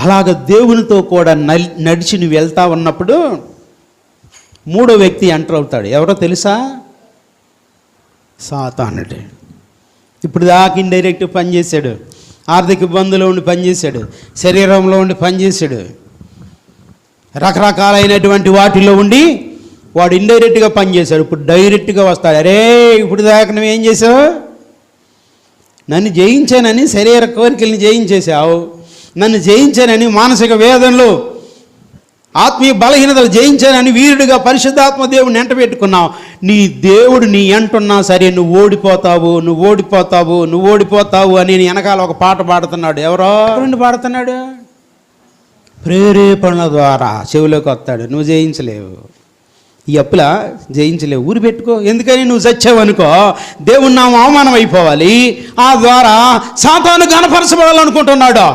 అలాగ దేవునితో కూడా నడిచి నువ్వు వెళ్తా ఉన్నప్పుడు మూడో వ్యక్తి ఎంటర్ అవుతాడు. ఎవరో తెలుసా? సాతానుడు. ఇప్పుడు దాకా ఇండైరెక్ట్ పనిచేశాడు, ఆర్థిక ఇబ్బందులో ఉండి పనిచేశాడు, శరీరంలో ఉండి పనిచేశాడు, రకరకాలైనటువంటి వాటిలో ఉండి వాడు ఇండైరెక్ట్గా పనిచేశాడు. ఇప్పుడు డైరెక్ట్గా వస్తాడు. అరే ఇప్పుడు దాకా నువ్వేం చేసావు? నన్ను జయించానని శరీర కోరికల్ని జయించేశావు, నన్ను జయించానని మానసిక వేదనలు, ఆత్మీయ బలహీనతలు జయించానని వీరుడిగా పరిశుద్ధాత్మ దేవుడిని ఎంట పెట్టుకున్నావు. నీ దేవుడు నీ ఎంటున్నా సరే నువ్వు ఓడిపోతావు, నువ్వు ఓడిపోతావు, నువ్వు ఓడిపోతావు అని వెనకాల ఒక పాట పాడుతున్నాడు. ఎవరో పాడుతున్నాడు? ప్రేరేపణల ద్వారా చెవిలోకి వస్తాడు. నువ్వు జయించలేవు, ఈ అప్పులా జయించలేవు, ఊరి పెట్టుకో. ఎందుకని? నువ్వు చచ్చావనుకో దేవుని నామం అవమానం అయిపోవాలి, ఆ ద్వారా సాతాను గణపరచబడాలనుకుంటున్నాడు.